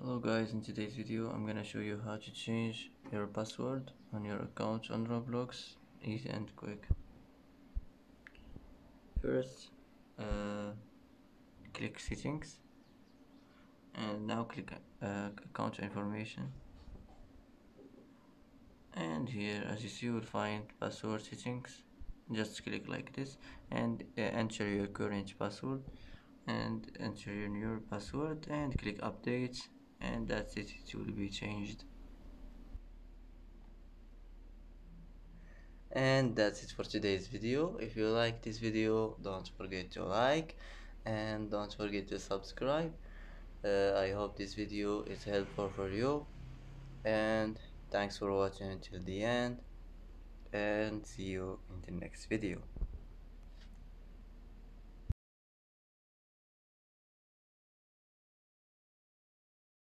Hello guys, in today's video I'm gonna show you how to change your password on your account on Roblox, easy and quick. First, uh, click settings and now click account information, and here as you see you will find password settings. Just click like this and enter your current password and enter your new password and click update, and that's it, it will be changed. And that's it for today's video. If you like this video, don't forget to like and don't forget to subscribe. I hope this video is helpful for you, and thanks for watching until the end, and see you in the next video.